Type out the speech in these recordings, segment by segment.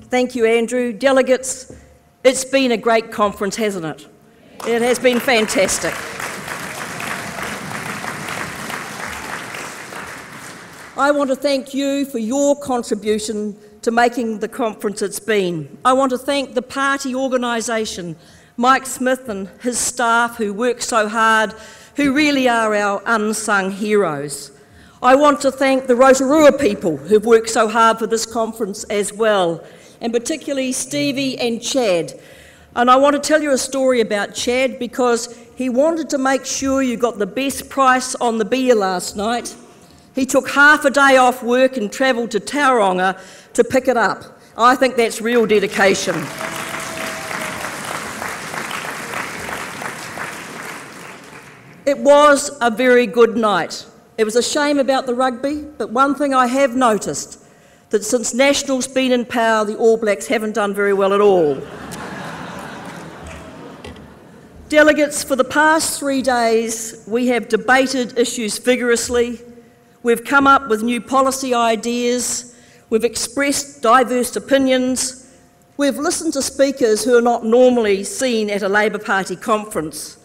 Thank you, Andrew. Delegates, it's been a great conference, hasn't it? It has been fantastic. I want to thank you for your contribution to making the conference it's been. I want to thank the party organisation, Mike Smith and his staff who work so hard, who really are our unsung heroes. I want to thank the Rotorua people who've worked so hard for this conference as well, and particularly Stevie and Chad. And I want to tell you a story about Chad because he wanted to make sure you got the best price on the beer last night. He took half a day off work and travelled to Tauranga to pick it up. I think that's real dedication. It was a very good night. It was a shame about the rugby, but one thing I have noticed, that since National's been in power, the All Blacks haven't done very well at all. Delegates, for the past 3 days, we have debated issues vigorously. We've come up with new policy ideas. We've expressed diverse opinions. We've listened to speakers who are not normally seen at a Labour Party conference.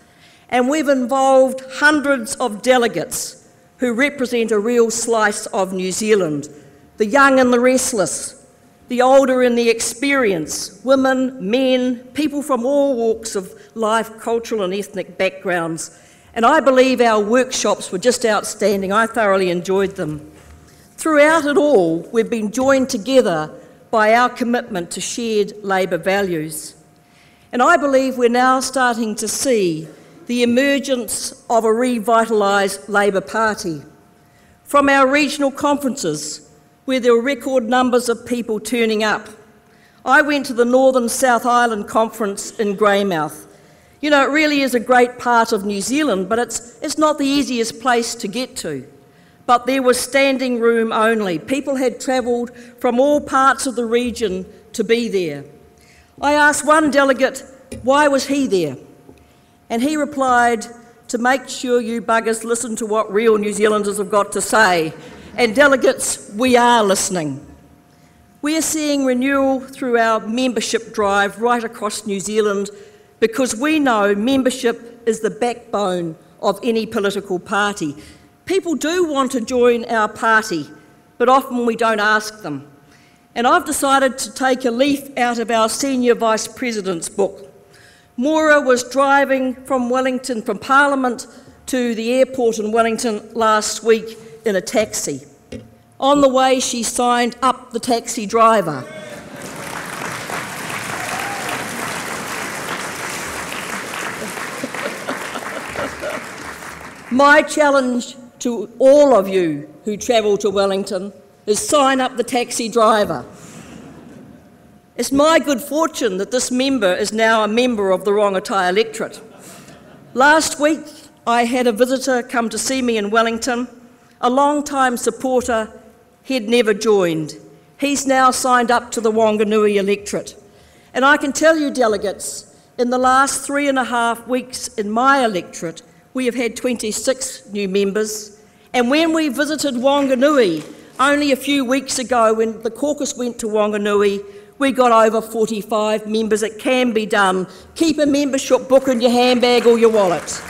And we've involved hundreds of delegates who represent a real slice of New Zealand, the young and the restless, the older and the experienced, women, men, people from all walks of life, cultural and ethnic backgrounds. And I believe our workshops were just outstanding. I thoroughly enjoyed them. Throughout it all, we've been joined together by our commitment to shared Labour values. And I believe we're now starting to see the emergence of a revitalised Labour Party. From our regional conferences, where there were record numbers of people turning up. I went to the Northern South Island Conference in Greymouth. You know, it really is a great part of New Zealand, but it's not the easiest place to get to. But there was standing room only. People had travelled from all parts of the region to be there. I asked one delegate, why was he there? And he replied, to make sure you buggers listen to what real New Zealanders have got to say. And delegates, we are listening. We are seeing renewal through our membership drive right across New Zealand because we know membership is the backbone of any political party. People do want to join our party, but often we don't ask them. And I've decided to take a leaf out of our Senior Vice President's book. Maura was driving from Wellington, from Parliament to the airport in Wellington last week in a taxi. On the way, she signed up the taxi driver. My challenge to all of you who travel to Wellington is sign up the taxi driver. It's my good fortune that this member is now a member of the Rongotai electorate. Last week, I had a visitor come to see me in Wellington, a long-time supporter. He'd never joined. He's now signed up to the Wanganui electorate. And I can tell you, delegates, in the last 3.5 weeks in my electorate, we have had 26 new members. And when we visited Wanganui only a few weeks ago, when the caucus went to Wanganui, we got over 45 members. It can be done. Keep a membership book in your handbag or your wallet.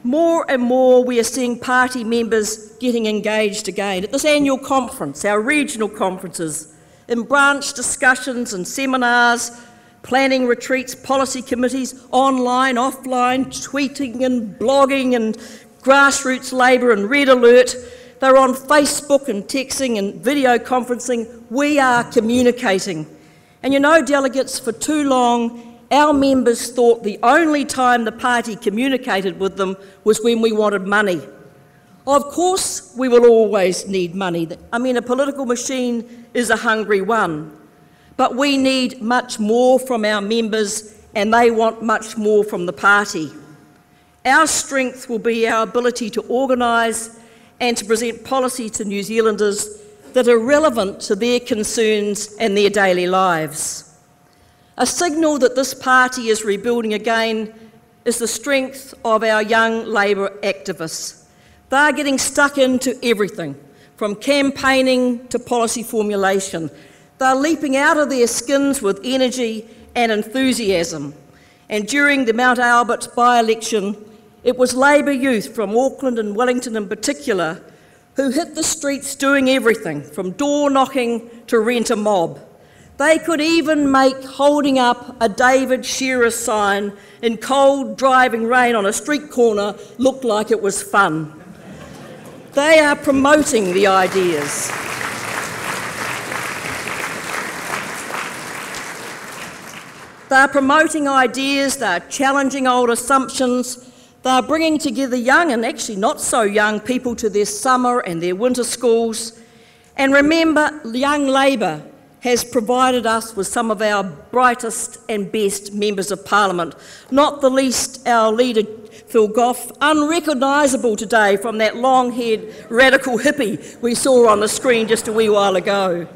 More and more we are seeing party members getting engaged again. At this annual conference, our regional conferences, in branch discussions and seminars, planning retreats, policy committees, online, offline, tweeting and blogging and grassroots labour and red alert. They're on Facebook and texting and video conferencing. We are communicating. And you know, delegates, for too long, our members thought the only time the party communicated with them was when we wanted money. Of course, we will always need money. I mean, a political machine is a hungry one. But we need much more from our members, and they want much more from the party. Our strength will be our ability to organise and to present policy to New Zealanders that are relevant to their concerns and their daily lives. A signal that this party is rebuilding again is the strength of our young Labour activists. They're getting stuck into everything, from campaigning to policy formulation. They're leaping out of their skins with energy and enthusiasm. And during the Mount Albert by-election, it was Labour youth from Auckland and Wellington in particular who hit the streets doing everything, from door knocking to rent a mob. They could even make holding up a David Shearer sign in cold driving rain on a street corner look like it was fun. They are promoting the ideas. They're promoting ideas, they're challenging old assumptions, they're bringing together young and actually not so young people to their summer and their winter schools. And remember, Young Labour has provided us with some of our brightest and best members of Parliament, not the least our leader, Phil Goff, unrecognisable today from that long-haired radical hippie we saw on the screen just a wee while ago.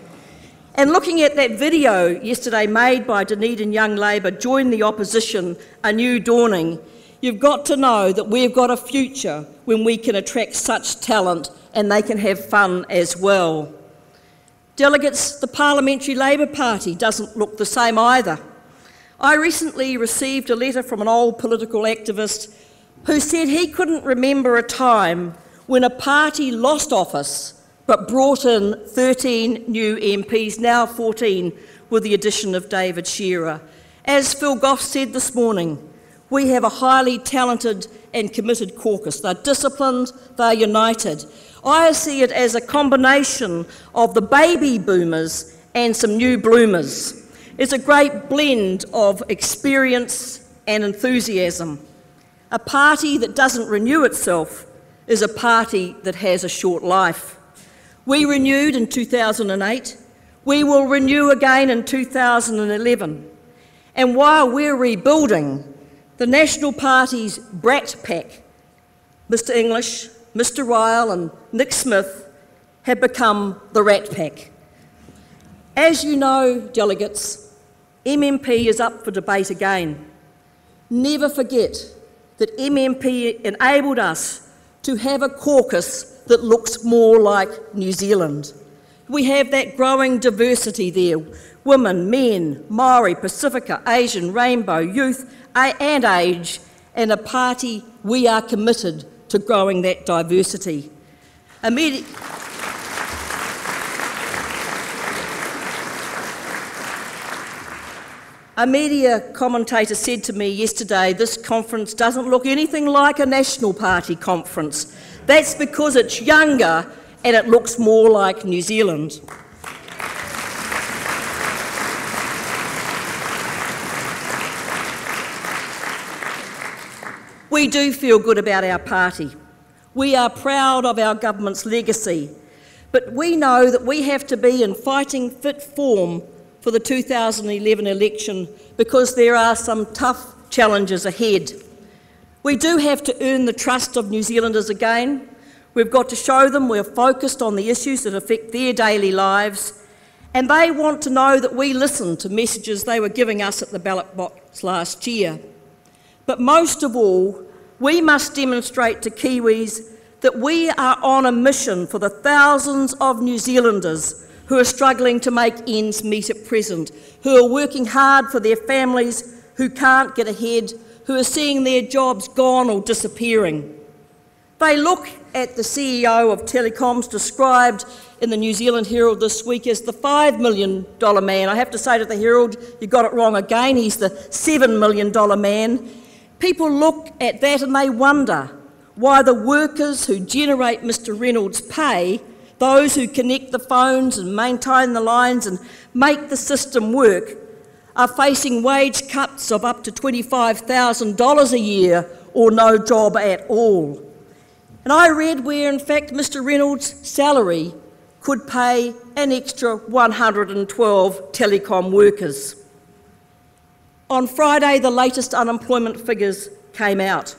And looking at that video yesterday made by Dunedin Young Labour, Join the Opposition, A New Dawning, you've got to know that we've got a future when we can attract such talent and they can have fun as well. Delegates, the Parliamentary Labour Party doesn't look the same either. I recently received a letter from an old political activist who said he couldn't remember a time when a party lost office but brought in 13 new MPs, now 14, with the addition of David Shearer. As Phil Goff said this morning, we have a highly talented and committed caucus. They're disciplined, they're united. I see it as a combination of the baby boomers and some new bloomers. It's a great blend of experience and enthusiasm. A party that doesn't renew itself is a party that has a short life. We renewed in 2008. We will renew again in 2011. And while we're rebuilding, the National Party's brat pack, Mr English, Mr Ryle and Nick Smith, have become the rat pack. As you know, delegates, MMP is up for debate again. Never forget that MMP enabled us to have a caucus that looks more like New Zealand. We have that growing diversity there, women, men, Maori, Pacifica, Asian, rainbow, youth and age, and a party we are committed to growing that diversity. A media commentator said to me yesterday, this conference doesn't look anything like a National Party conference. That's because it's younger and it looks more like New Zealand. We do feel good about our party. We are proud of our government's legacy, but we know that we have to be in fighting fit form for the 2011 election because there are some tough challenges ahead. We do have to earn the trust of New Zealanders again. We've got to show them we're focused on the issues that affect their daily lives, and they want to know that we listen to messages they were giving us at the ballot box last year. But most of all, we must demonstrate to Kiwis that we are on a mission for the thousands of New Zealanders who are struggling to make ends meet at present, who are working hard for their families, who can't get ahead, who are seeing their jobs gone or disappearing. They look at the CEO of Telecoms, described in the New Zealand Herald this week as the $5 million man. I have to say to the Herald, you got it wrong again, he's the $7 million man. People look at that and they wonder why the workers who generate Mr Reynolds' pay, those who connect the phones and maintain the lines and make the system work, are facing wage cuts of up to $25,000 a year or no job at all. And I read where, in fact, Mr Reynolds' salary could pay an extra 112 telecom workers. On Friday, the latest unemployment figures came out.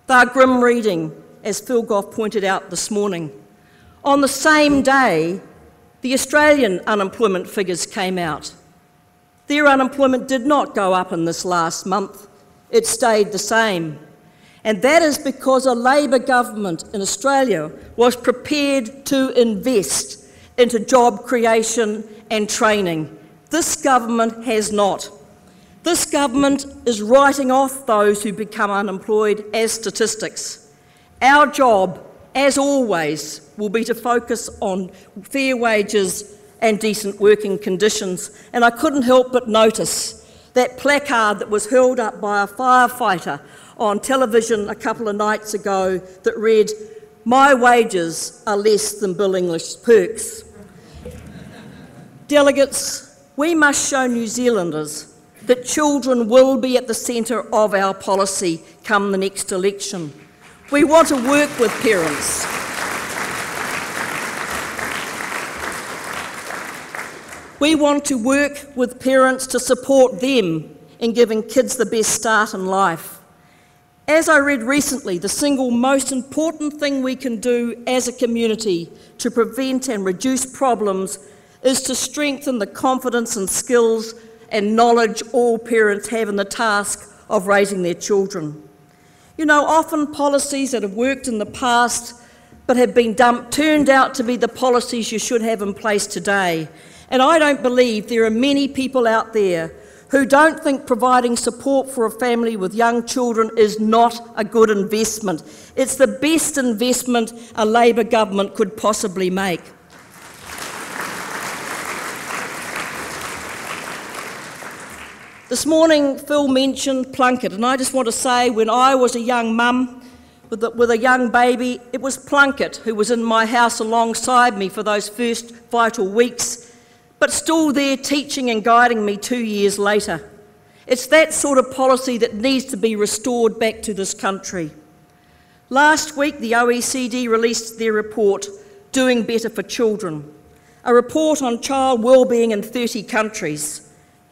They're grim reading, as Phil Goff pointed out this morning. On the same day, the Australian unemployment figures came out. Their unemployment did not go up in this last month. It stayed the same. And that is because a Labor government in Australia was prepared to invest into job creation and training. This government has not. This government is writing off those who become unemployed as statistics. Our job, as always, will be to focus on fair wages and decent working conditions. And I couldn't help but notice that placard that was held up by a firefighter on television a couple of nights ago that read, "My wages are less than Bill English's perks." Delegates, we must show New Zealanders that children will be at the centre of our policy come the next election. We want to work with parents. We want to work with parents to support them in giving kids the best start in life. As I read recently, the single most important thing we can do as a community to prevent and reduce problems is to strengthen the confidence and skills and knowledge all parents have in the task of raising their children. You know, often policies that have worked in the past but have been dumped turned out to be the policies you should have in place today. And I don't believe there are many people out there who don't think providing support for a family with young children is not a good investment. It's the best investment a Labor government could possibly make. This morning, Phil mentioned Plunkett, and I just want to say, when I was a young mum with a young baby, it was Plunkett who was in my house alongside me for those first vital weeks, but still there teaching and guiding me 2 years later. It's that sort of policy that needs to be restored back to this country. Last week, the OECD released their report, Doing Better for Children, a report on child wellbeing in 30 countries.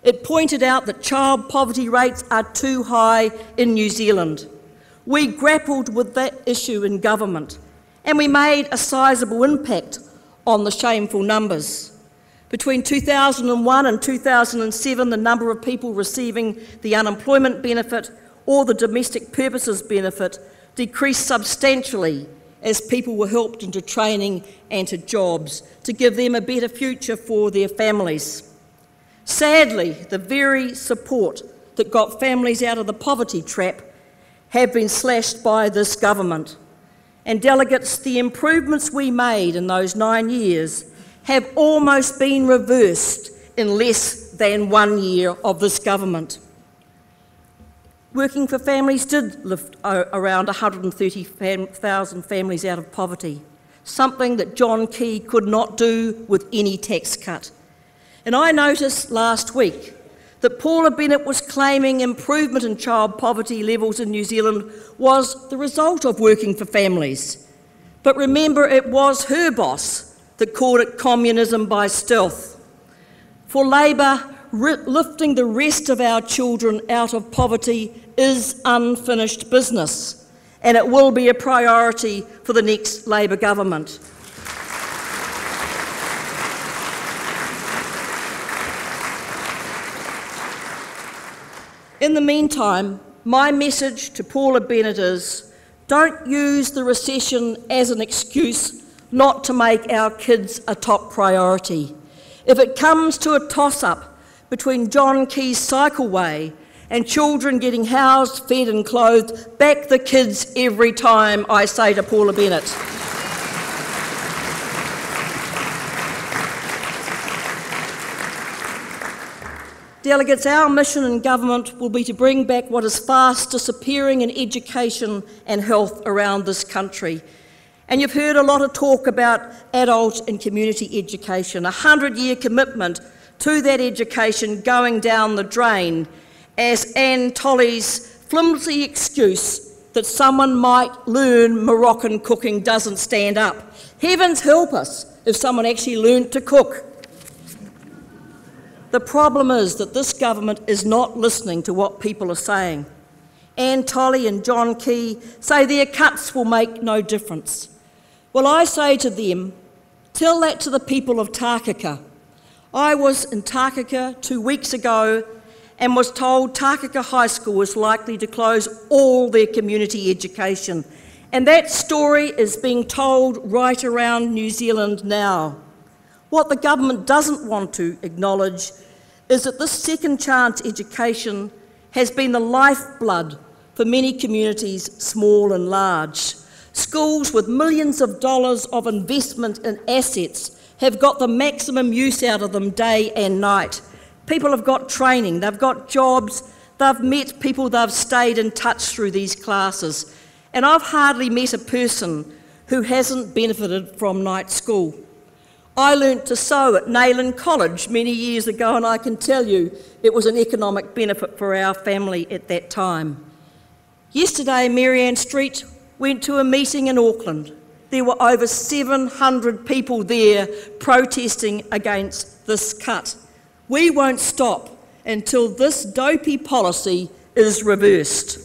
It pointed out that child poverty rates are too high in New Zealand. We grappled with that issue in government, and we made a sizable impact on the shameful numbers. Between 2001 and 2007, the number of people receiving the unemployment benefit or the domestic purposes benefit decreased substantially as people were helped into training and to jobs to give them a better future for their families. Sadly, the very support that got families out of the poverty trap have been slashed by this government. And delegates, the improvements we made in those 9 years have almost been reversed in less than 1 year of this government. Working for Families did lift around 130,000 families out of poverty, something that John Key could not do with any tax cut. And I noticed last week that Paula Bennett was claiming improvement in child poverty levels in New Zealand was the result of Working for Families. But remember, it was her boss that called it communism by stealth. For Labor, lifting the rest of our children out of poverty is unfinished business, and it will be a priority for the next Labor government. In the meantime, my message to Paula Bennett is, don't use the recession as an excuse not to make our kids a top priority. If it comes to a toss-up between John Key's cycleway and children getting housed, fed and clothed, back the kids every time, I say to Paula Bennett. Delegates, our mission in government will be to bring back what is fast disappearing in education and health around this country. And you've heard a lot of talk about adult and community education, a 100-year commitment to that education going down the drain as Anne Tolley's flimsy excuse that someone might learn Moroccan cooking doesn't stand up. Heavens help us if someone actually learnt to cook. The problem is that this government is not listening to what people are saying. Anne Tolley and John Key say their cuts will make no difference. Well, I say to them, tell that to the people of Tākaka. I was in Tākaka 2 weeks ago, and was told Takaka High School was likely to close all their community education. And that story is being told right around New Zealand now. What the government doesn't want to acknowledge is that this second chance education has been the lifeblood for many communities, small and large. Schools with millions of dollars of investment in assets have got the maximum use out of them day and night. People have got training, they've got jobs, they've met people, they've stayed in touch through these classes. And I've hardly met a person who hasn't benefited from night school. I learnt to sew at Nayland College many years ago, and I can tell you it was an economic benefit for our family at that time. Yesterday, Marianne Street went to a meeting in Auckland. There were over 700 people there protesting against this cut. We won't stop until this dopey policy is reversed.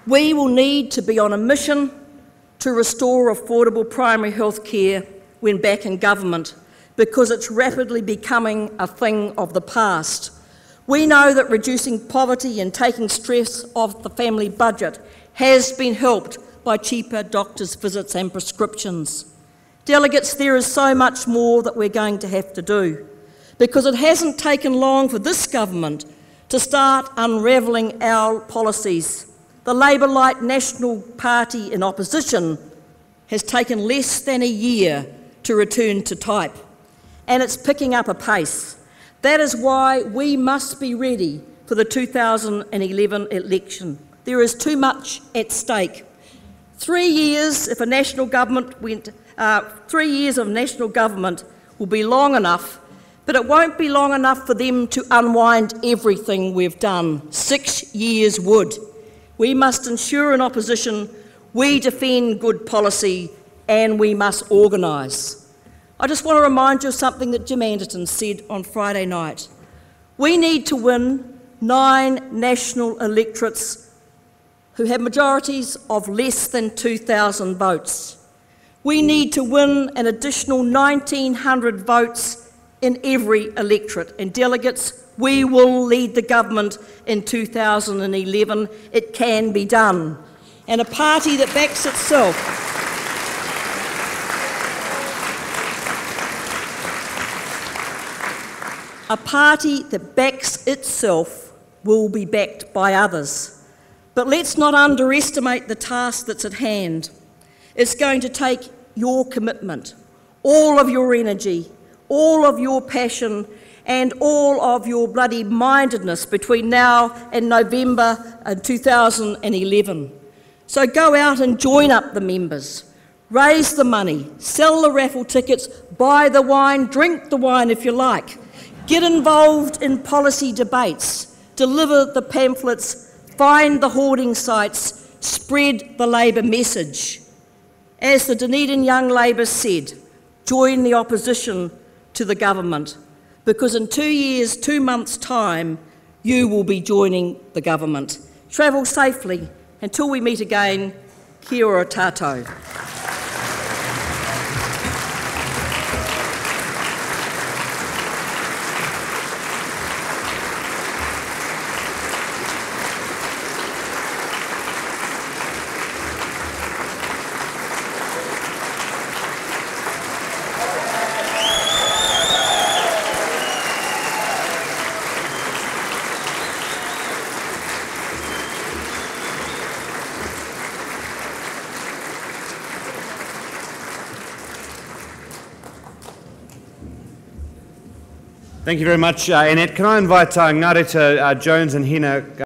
We will need to be on a mission to restore affordable primary health care when back in government, because it's rapidly becoming a thing of the past. We know that reducing poverty and taking stress off the family budget has been helped by cheaper doctors' visits and prescriptions. Delegates, there is so much more that we're going to have to do, because it hasn't taken long for this government to start unravelling our policies. The Labour-like National Party in opposition has taken less than a year to return to type, and it's picking up a pace. That is why we must be ready for the 2011 election. There is too much at stake. 3 years, if a national government went, 3 years of national government will be long enough, but it won't be long enough for them to unwind everything we've done. 6 years would. We must ensure in opposition we defend good policy, and we must organise. I just want to remind you of something that Jim Anderton said on Friday night. We need to win 9 national electorates who have majorities of less than 2,000 votes. We need to win an additional 1,900 votes in every electorate. And delegates, we will lead the government in 2011. It can be done. And a party that backs itself will be backed by others. But let's not underestimate the task that's at hand. It's going to take your commitment, all of your energy, all of your passion, and all of your bloody mindedness between now and November 2011. So go out and join up the members. Raise the money, sell the raffle tickets, buy the wine, drink the wine if you like. Get involved in policy debates, deliver the pamphlets, find the hoarding sites, spread the Labour message. As the Dunedin Young Labour said, join the opposition to the government, because in 2 years, 2 months' time, you will be joining the government. Travel safely. Until we meet again, kia ora tātou. Thank you very much, Annette. Can I invite Ngareta Jones and Hina